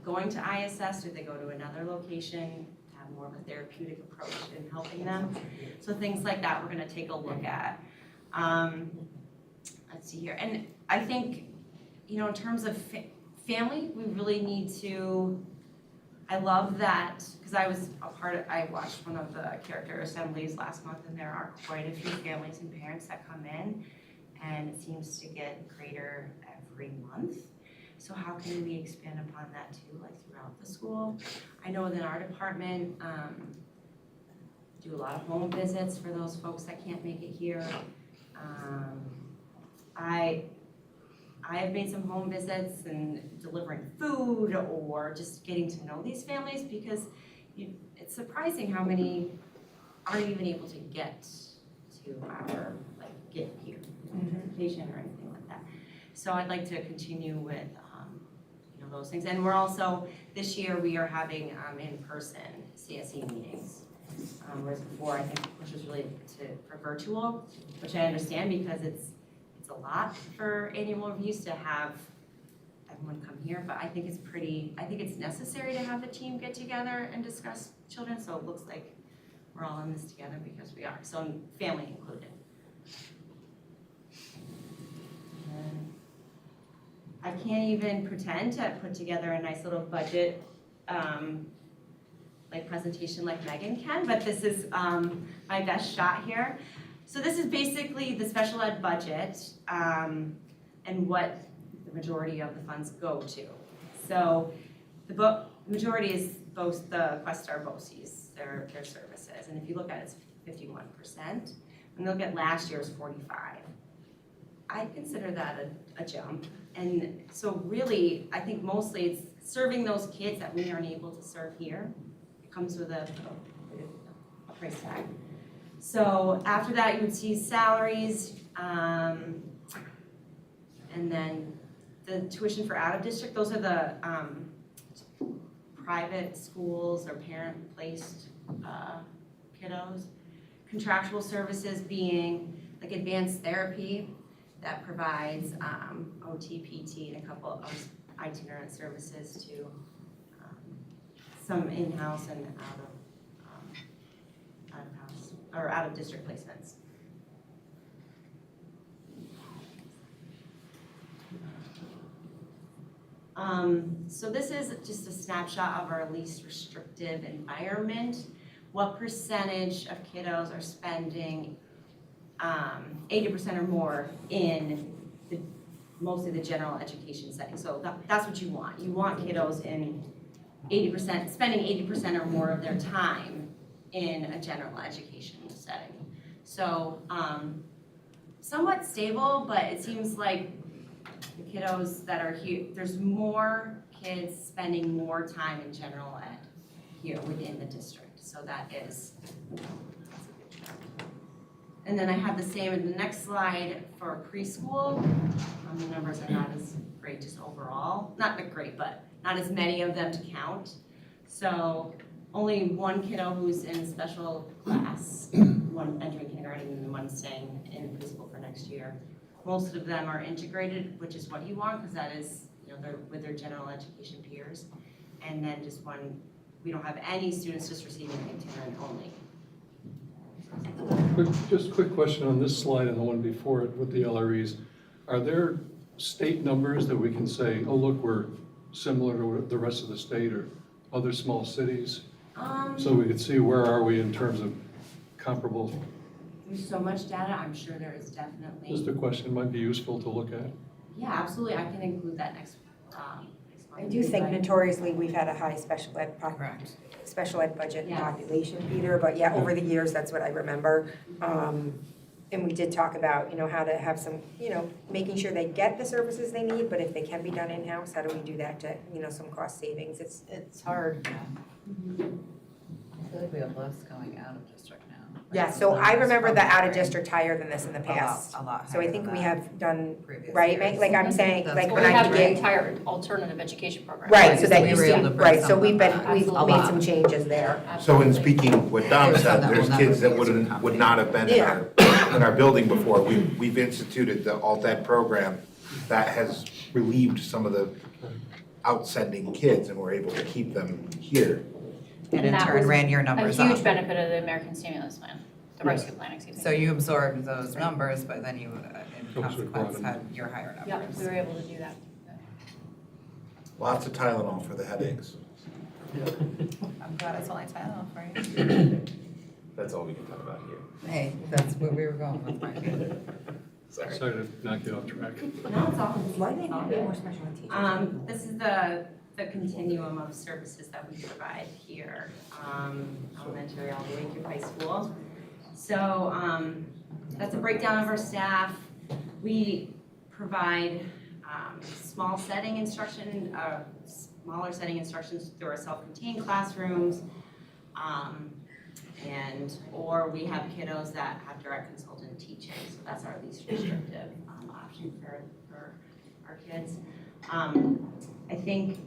going to ISS? Do they go to another location to have more of a therapeutic approach in helping them. So things like that, we're gonna take a look at. Let's see here, and I think, you know, in terms of family, we really need to, I love that, because I watched one of the character assemblies last month, and there are quite a few families and parents that come in, and it seems to get greater every month. So how can we expand upon that too, like throughout the school? I know that our department do a lot of home visits for those folks that can't make it here. I have made some home visits and delivering food or just getting to know these families, because it's surprising how many aren't even able to get to our, get here, patient or anything like that. So I'd like to continue with, you know, those things. And we're also, this year, we are having in-person CSE meetings. Whereas before, I think, which was really for virtual, which I understand because it's a lot for annual reviews to have everyone come here, but I think it's necessary to have the team get together and discuss children, so it looks like we're all in this together because we are, so family included. And I can't even pretend to put together a nice little budget presentation like Megan can, but this is my best shot here. So this is basically the special ed budget and what the majority of the funds go to. So the majority is both the Questar BOCES, their services, and if you look at it, it's 51%. When you look at last year's 45, I consider that a jump. And so really, I think mostly it's serving those kids that we aren't able to serve here. It comes with a price tag. So after that, you would see salaries, and then the tuition for out-of-district. Those are the private schools or parent-placed kiddos. Contractual services being like advanced therapy that provides OT, PT, and a couple of itinerant services to some in-house and out-of-house or out-of-district placements. So this is just a snapshot of our least restrictive environment. What percentage of kiddos are spending 80% or more in mostly the general education setting? So that's what you want. You want kiddos in 80%, spending 80% or more of their time in a general education setting. So somewhat stable, but it seems like the kiddos that are here, there's more kids spending more time in general ed here within the district. So that's a good trend. And then I have the same in the next slide for preschool. The numbers are not as great just overall. Not that great, but not as many of them to count. So only one kiddo who's in special class, one entering kindergarten and one staying in preschool for next year. Most of them are integrated, which is what you want, because that is, you know, they're with their general education peers. And then just one, we don't have any students just receiving itinerant only. Just a quick question on this slide and the one before it with the LREs. Are there state numbers that we can say, oh, look, we're similar to the rest of the state or other small cities? So we could see where are we in terms of comparable. There's so much data, I'm sure there is definitely. Just a question might be useful to look at. Yeah, absolutely, I can include that next month. I do think notoriously we've had a high special ed budget Yes. population, Peter, but yeah, over the years, that's what I remember. And we did talk about, you know, how to have some, you know, making sure they get the services they need, but if they can be done in-house, how do we do that to, you know, some cost savings? It's hard. I feel like we have less going out of district now. Yeah, so I remember the out-of-district higher than this in the past. A lot So I higher think than we that have done, previous right, years. like I'm saying, That's like Well, when we I have the did. entire alternative education program. Right, so that We used were to able be, to bring right, so some we've of been, that. we've Absolutely. made some changes there. So in speaking what Dom There's some said, that there's will never kids that be as would not have been in our building before. We've instituted the alt-ed program that has relieved some of the outsending kids, and we're able to keep them here. And in that turn was ran your a numbers huge up. benefit of the American stimulus plan, the Yes. rescue plan, excuse me. So you absorbed those numbers, but then you, in Comes with bottom. consequence, had your higher Yep, numbers. we were able to do that. Lots of Tylenol for the headaches. I'm glad it's only Tylenol for you. That's all we can talk about here. Hey, that's where we were going with Mark. Sorry. Sorry to knock you off track. No, it's all. Why do they not get more special ed teachers? This is the continuum of services that we provide here, elementary all the way through high school. So, that's a breakdown of our staff. We provide, smaller setting instructions through our self-contained classrooms. Or we have kiddos that have direct consultant teaching, so that's our least restrictive, option for our kids. I think,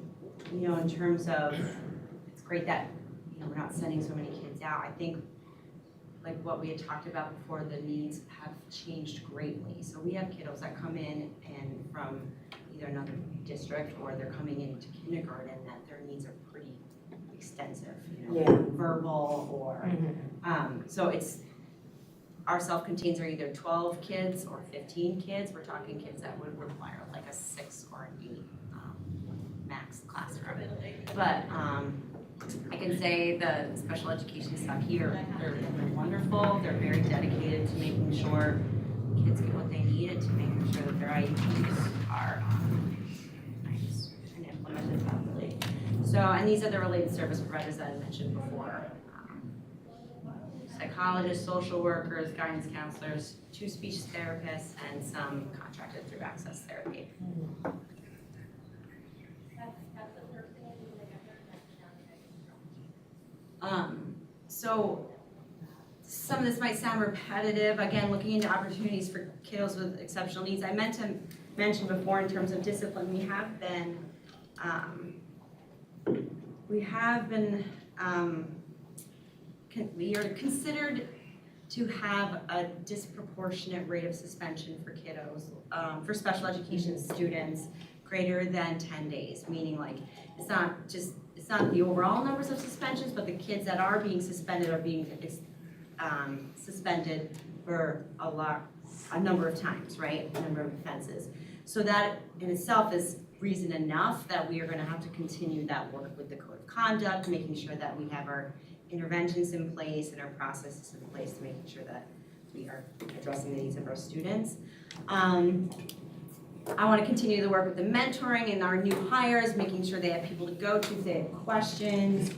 in terms of, it's great that, we're not sending so many kids out. I think, like what we had talked about before, the needs have changed greatly. So we have kiddos that come in and from either another district or they're coming into kindergarten that their needs are pretty extensive, verbal or, so it's, our self-contains are either 12 kids or 15 kids. We're talking kids that would require like a 6 or an 8 max classroom. But I can say the special education staff here, they're wonderful. They're very dedicated to making sure kids get what they need and to making sure that their IEPs are nice and implemented properly. So, and these are the related service providers that I mentioned before. Psychologists, social workers, guidance counselors, 2 speech therapists, and some contracted through Access Therapy. So some of this might sound repetitive, again, looking into opportunities for kiddos with exceptional needs. I meant to mention before in terms of discipline, we are considered to have a disproportionate rate of suspension for kiddos, for special education students greater than 10 days, meaning like, it's not the overall numbers of suspensions, but the kids that are being suspended are being suspended for a number of times, right? A number of offenses. So that in itself is reason enough that we are gonna have to continue that work with the code of conduct, making sure that we have our interventions in place and our processes in place to making sure that we are addressing the needs of our students. I want to continue the work with the mentoring and our new hires, making sure they have people to go to if they have questions,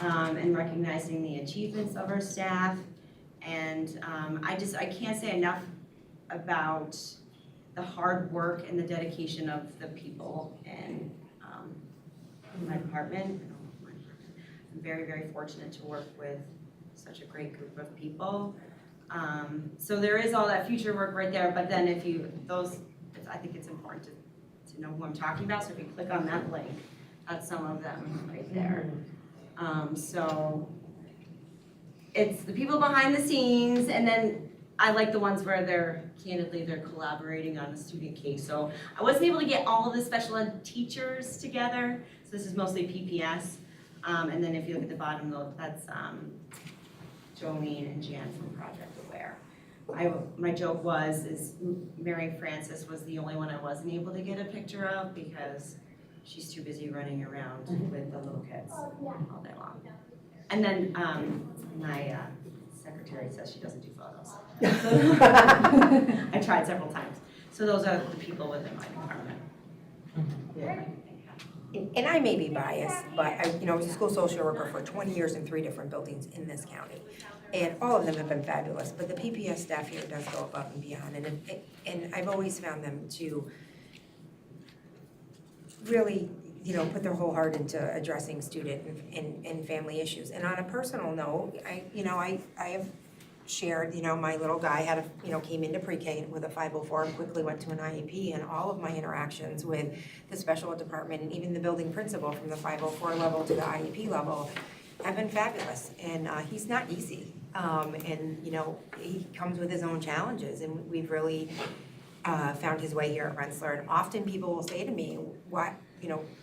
and recognizing the achievements of our staff. And I can't say enough about the hard work and the dedication of the people in my department. I'm very, very fortunate to work with such a great group of people. So there is all that future work right there, but then I think it's important to know who I'm talking about, so if you click on that link, that's some of them right there. So it's the people behind the scenes, and then I like the ones where they're collaborating on a student case. So I wasn't able to get all of the special ed teachers together, so this is mostly PPS. And then if you look at the bottom though, that's Jolene and Jan from Project Aware. My joke is Mary Frances was the only one I wasn't able to get a picture of because she's too busy running around with the little kids all day long. And then my secretary says she doesn't do photos. I tried several times. So those are the people within my department. Yeah. And I may be biased, but I was a school social worker for 20 years in 3 different buildings in this county. And all of them have been fabulous, but the PPS staff here does go above and beyond. And I've always found them to really, put their whole heart into addressing student and family issues. And on a personal note, I have shared, my little guy came into pre-K with a 504 and quickly went to an IEP, and all of my interactions with the special ed department and even the building principal from the 504 level to the IEP level have been fabulous. And he's not easy. And he comes with his own challenges, and we've really found his way here at Rensselaer. And often people will say to me,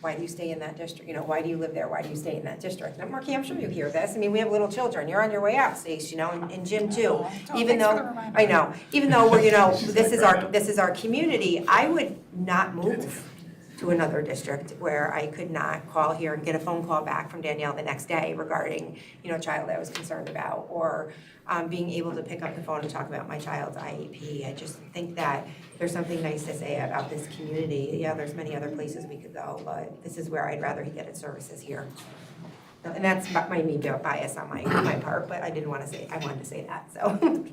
why do you stay in that district? Why do you live there? Why do you stay in that district? And Marky, I'm sure you hear this. I mean, we have little children. You're on your way out, Stace, and Jim too. Even though, I know, even though we're, this is our community, I would not move to another district where I could not call here and get a phone call back from Danielle the next day regarding, a child I was concerned about, or being able to pick up the phone and talk about my child's IEP. I just think that there's something nice to say about this community. Yeah, there's many other places we could go, but this is where I'd rather he get his services here. And that's my bias on my part, but I wanted to say that, so.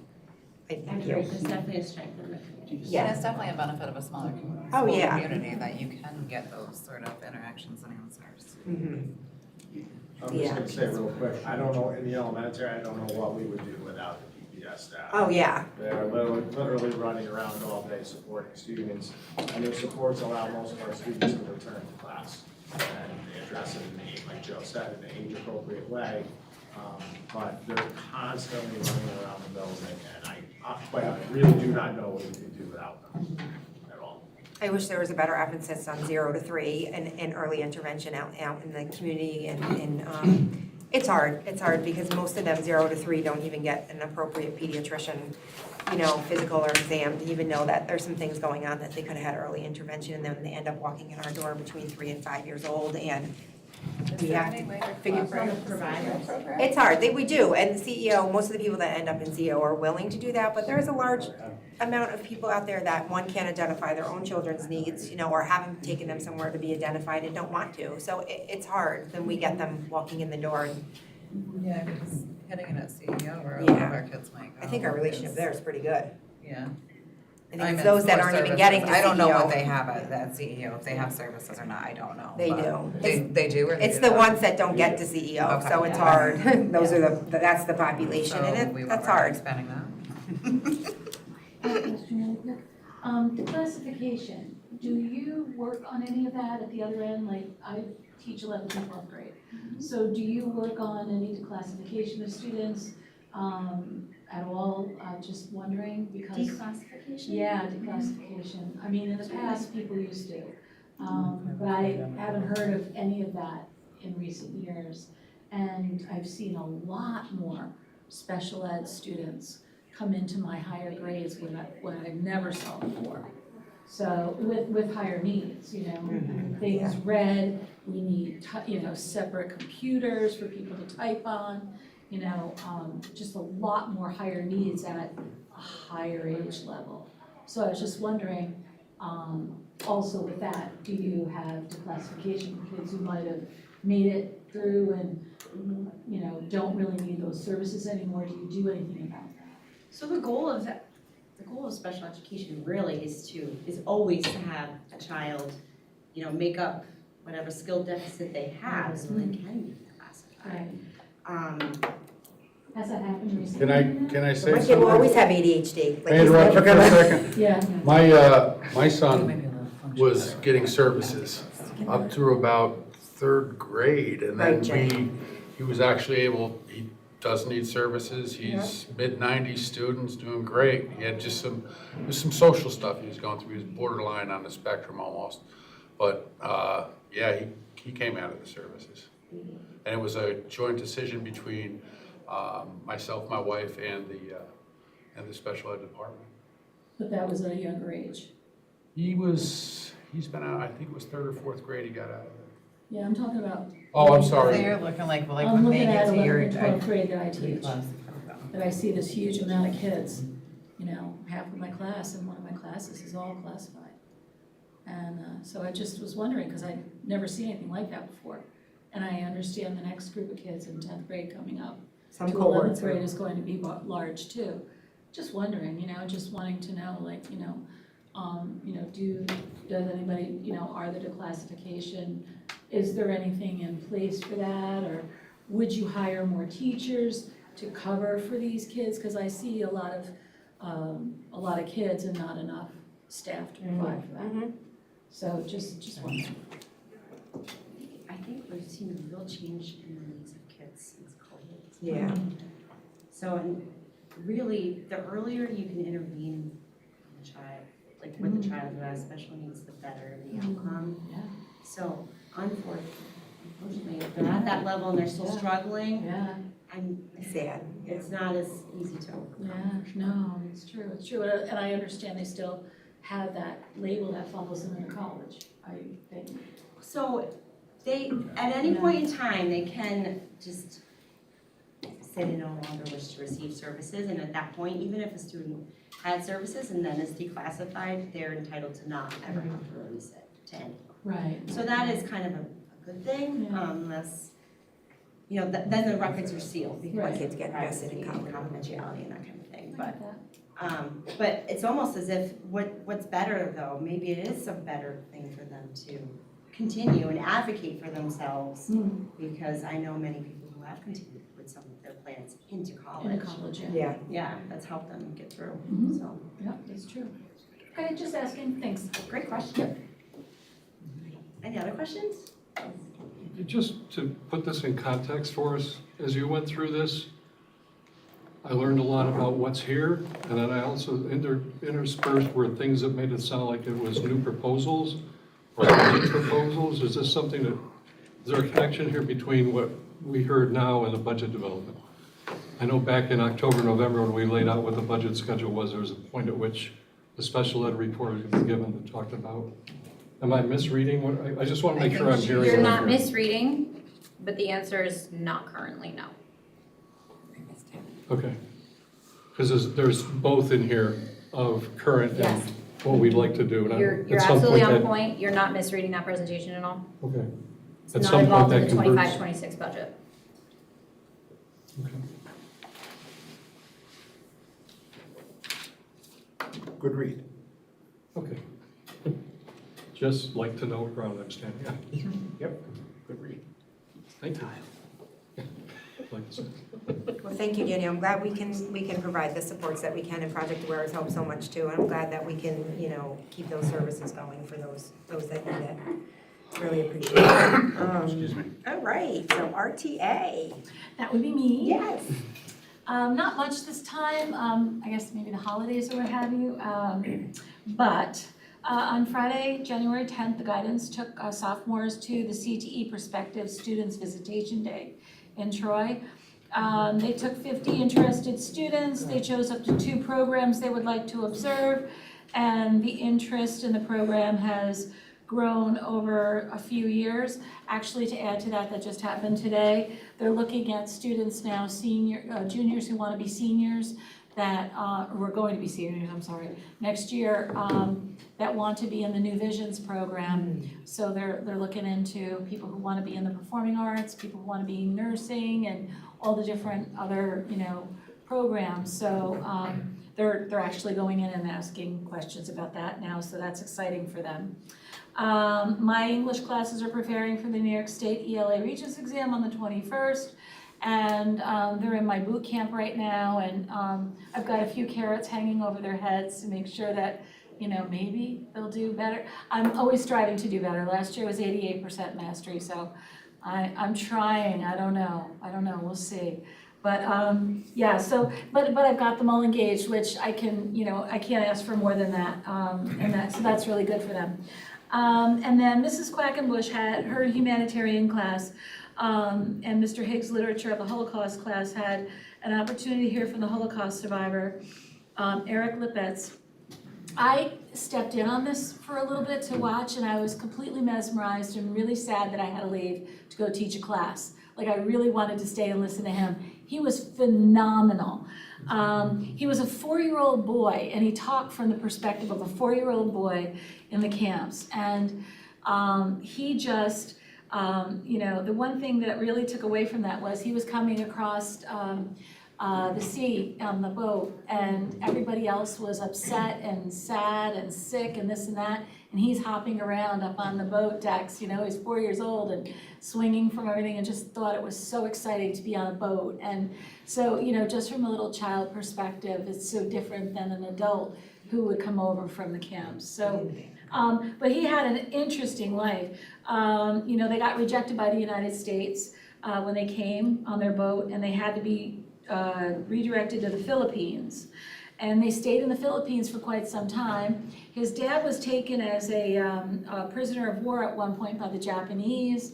Thank you. It's definitely a strength in the community. Yeah, it's definitely a benefit of a smaller community. Oh, yeah. Community that you can get those sort of interactions and answers. Mhm. I'm Yeah. just gonna say real quick, I don't know, in the elementary, I don't know what we would do without the PBS staff. Oh, yeah. They're literally running around all day supporting students, and their supports allow most of our students to return to class. And they address it like Joe said, in an age-appropriate way. But they're constantly running around the building, and I really do not know what we could do without them at all. I wish there was a better emphasis on 0 to 3 and early intervention out in the community and it's hard because most of them 0 to 3 don't even get an appropriate pediatrician, physical or exam to even know that there's some things going on that they could have had early intervention and then they end up walking in our door between 3 and 5 years old and we have to figure. It's hard, we do, and the CEO, most of the people that end up in CEO are willing to do that, but there's a large amount of people out there that, one, can't identify their own children's needs, or haven't taken them somewhere to be identified and don't want to, so it's hard, then we get them walking in the door and. Yeah, because hitting it at CEO where a lot of our kids might go. I think our relationship there is pretty good. Yeah. I think it's those that aren't even getting to CEO. I don't know what they have at CEO, if they have services or not, I don't know. They but do. They do or they It's do the not? ones that don't get to CEO, Okay. so it's hard, that's the population, So and we that's were hard. expanding that. I have a question really quick. The classification, do you work on any of that at the other end? Like, I teach 11th and 12th grade. So do you work on any declassification of students at all? Just wondering because. Declassification? Yeah, declassification. I mean, in the past, people used to. But I haven't heard of any of that in recent years. And I've seen a lot more special ed students come into my higher grades when I never saw before. So with higher needs, things read, we need, separate computers for people to type on, just a lot more higher needs at a higher age level. So I was just wondering, also with that, do you have declassification for kids who might have made it through and, don't really need those services anymore? Do you do anything about that? So the goal of special education really is always to have a child, make up whatever skill deficit they have so they can be classified. Right. Has that happened recently? Can I say My something? kid will always have ADHD. May I interrupt you for a second? Yeah. My son was getting services up through about 3rd grade, and Right, then Jay. he was actually able, he does need services, he's mid-90s students, doing great. He had just some social stuff he was going through, he was borderline on the spectrum almost. But, yeah, he came out of the services. And it was a joint decision between myself, my wife, and the special ed department. But that was at a younger age. He's been out, I think it was 3rd or 4th grade he got out of it. Yeah, I'm talking about. Oh, I'm So sorry. you're looking like I'm when they looking get at to your. 11th and 12th grade that I teach, class. that I see this huge amount of kids, half of my class and one of my classes is all classified. And so I just was wondering, because I'd never seen anything like that before. And I understand the next group of kids in 10th grade coming up Some to cohorts 11th grade is going to be large too. Just wondering, just wanting to know, does anybody, are there declassification? Is there anything in place for that? Or would you hire more teachers to cover for these kids? Because I see a lot of kids and not enough staff to provide for that. So just wondering. I think we've seen a real change in the needs of kids since COVID. Yeah. So, and really, the earlier you can intervene on the child, with the child who has special needs, the better the outcome. Yeah. So unfortunately, if they're at that level and they're still struggling, Yeah, Sad. it's not as easy to yeah, overcome. no, it's true, and I understand they still have that label that follows them in college, I think. So they, at any point in time, they can just say they no longer wish to receive services, and at that point, even if a student had services and then is declassified, they're entitled to not ever have to release it to anyone. Right. So that is kind of a good thing, Yeah. Unless, you know, then the records are sealed When because kids get invested in privacy and college. confidentiality and that kind of thing, I but. get that. But it's almost as if, what's better though, maybe it is a better thing for them to continue and advocate for themselves, because I know many people who have continued with some of their plans into college. In college, yeah. Yeah. Yeah, that's helped them get through, Mhm. so. Yeah, that's true. Okay, just asking, thanks. Great question. Any other questions? Just to put this in context for us, as you went through this, I learned a lot about what's here, and then I also interspersed were things that made it sound like it was new proposals or budget proposals. Is this something that, is there a connection here between what we heard now and the budget development? I know back in October, November, when we laid out what the budget schedule was, there was a point at which the special ed report was given that talked about. Am I misreading what, I just want to make sure I'm hearing. You're what not I'm hearing. misreading, but the answer is not currently, no. Okay. Because there's both in here of current and Yes. what we'd like to do. and You're at some absolutely point on that- point, you're not misreading that presentation at all. Okay. It's At not some point involved in that the converts. 25-26 budget. Okay. Good read. Okay. Just like to know what ground I'm standing on. Yep, good read. Thank you. Like to say. Well, thank you, Danielle. I'm glad we can provide the supports that we can, and Project Aware has helped so much too. And I'm glad that we can, keep those services going for those that need it. Really appreciate it. Excuse me. All right, so RTA. That would be me. Yes. Not much this time, I guess maybe the holidays or what have you. But on Friday, January 10th, the guidance took sophomores to the CTE Prospective Students Visitation Day in Troy. They took 50 interested students. They chose up to 2 programs they would like to observe. And the interest in the program has grown over a few years. Actually, to add to that, that just happened today, they're looking at students now, juniors who want to be seniors, that, or are going to be seniors, I'm sorry, next year, that want to be in the New Visions program. So they're looking into people who want to be in the performing arts, people who want to be in nursing, and all the different other, programs. So they're actually going in and asking questions about that now, so that's exciting for them. My English classes are preparing for the New York State ELA Regents exam on the 21st. And they're in my boot camp right now, and I've got a few carrots hanging over their heads to make sure that, maybe they'll do better. I'm always striving to do better. Last year was 88% mastery, so I'm trying. I don't know, we'll see. But yeah, so, but I've got them all engaged, which I can, I can't ask for more than that, so that's really good for them. And then Mrs. Quackenbush had her humanitarian class, and Mr. Higgs' literature of the Holocaust class had an opportunity to hear from the Holocaust survivor, Eric Lippetz. I stepped in on this for a little bit to watch, and I was completely mesmerized and really sad that I had to leave to go teach a class. Like, I really wanted to stay and listen to him. He was phenomenal. He was a 4-year-old boy, and he talked from the perspective of a 4-year-old boy in the camps. And he just, the one thing that really took away from that was he was coming across the sea on the boat, and everybody else was upset and sad and sick and this and that, and he's hopping around up on the boat decks, he's 4 years old and swinging from everything, and just thought it was so exciting to be on a boat. And so, just from a little child perspective, it's so different than an adult who would come over from the camps. So, but he had an interesting life. They got rejected by the United States when they came on their boat, and they had to be redirected to the Philippines. And they stayed in the Philippines for quite some time. His dad was taken as a prisoner of war at one point by the Japanese.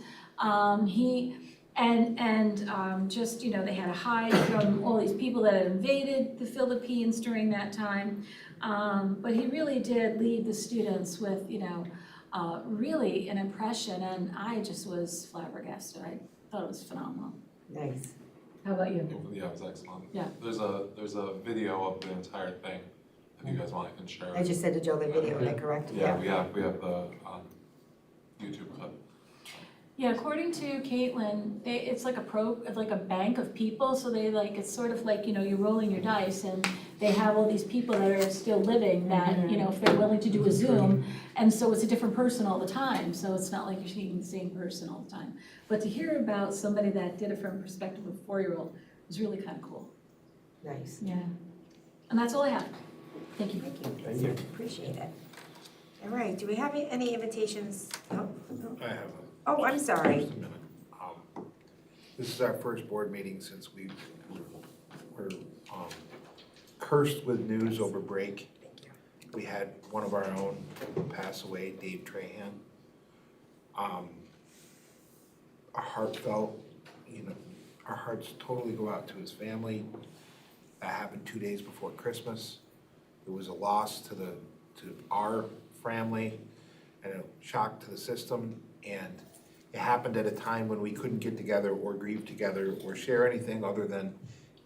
Just, you know, they had to hide from all these people that had invaded the Philippines during that time. But he really did leave the students with, you know, really an impression, and I just was flabbergasted. I thought it was phenomenal. Nice. How about you? Yeah, it was excellent. Yeah. There's a video of the entire thing. If you guys want, I can share it. I just said to Joe the video, is that correct? Yeah, we have the YouTube clip. Yeah, according to Caitlin, it's like a bank of people, so it's sort of like, you know, you're rolling your dice, and they have all these people that are still living that, you know, if they're willing to do a Zoom, and so it's a different person all the time, so it's not like you're seeing the same person all the time. But to hear about somebody that did it from the perspective of a 4-year-old was really kind of cool. Nice. Yeah. And that's all I have. Thank you. Thank you. Appreciate it. All right, do we have any invitations? Oh, no. I have Oh, I'm sorry. just a minute. This is our first board meeting since we were cursed with news over break. Thank you. We had one of our own pass away, Dave Trahan. Our heartfelt, you know, our hearts totally go out to his family. That happened 2 days before Christmas. It was a loss to our family and a shock to the system. And it happened at a time when we couldn't get together or grieve together or share anything other than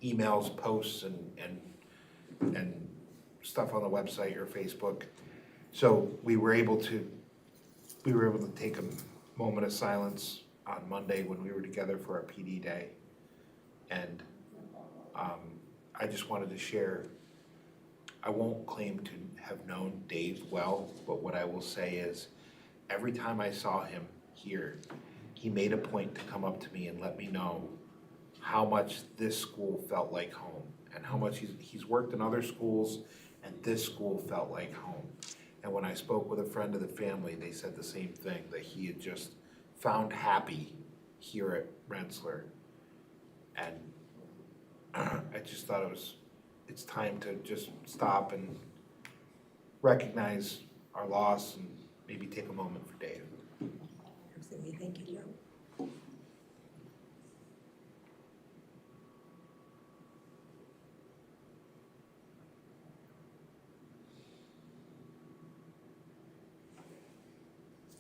emails, posts, and stuff on the website or Facebook. So we were able to take a moment of silence on Monday when we were together for our PD day. And I just wanted to share, I won't claim to have known Dave well, but what I will say is every time I saw him here, he made a point to come up to me and let me know how much this school felt like home and how much he's worked in other schools and this school felt like home. And when I spoke with a friend of the family, they said the same thing, that he had just found happy here at Rensselaer. And I just thought it's time to just stop and recognize our loss and maybe take a moment for Dave. Absolutely. Thank you, Joe.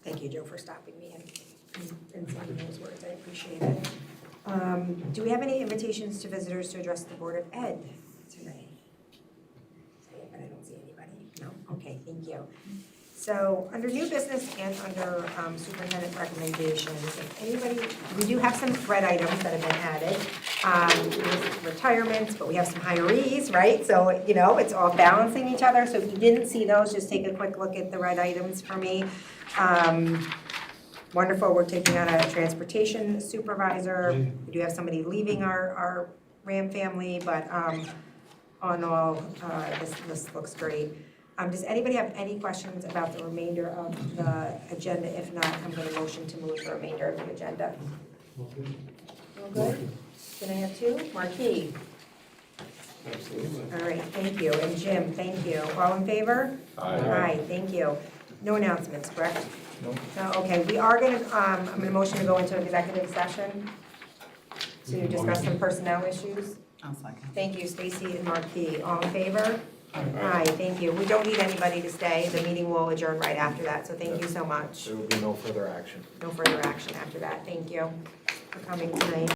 Thank you, Joe, for stopping me and saying those words. I appreciate it. Do we have any invitations to visitors to address the Board of Ed today? But I don't see anybody. No? Okay, thank you. So, under new business and under superintendent recommendations, if anybody, we do have some thread items that have been added. There's retirements, but we have some hirees, right? So, you know, it's all balancing each other. So if you didn't see those, just take a quick look at the red items for me. Wonderful, we're taking on a transportation supervisor. We do have somebody leaving our RAM family, but on all, this looks great. Does anybody have any questions about the remainder of the agenda? If not, I'm going to motion to move the remainder of the agenda. All good? Can I have two? Marquis? Absolutely. All right, thank you. And Jim, thank you. All in favor? Aye. Aye, thank you. No announcements, correct? Nope. No, okay, we are going to, I'm going to motion to go into executive session to discuss some personnel issues. I'll second. Thank you, Stacy and Marquis. All in favor? Aye, thank you. We don't need anybody to stay. The meeting will adjourn right after that, so thank you so much. There will be no further action. No further action after that. Thank you for coming tonight.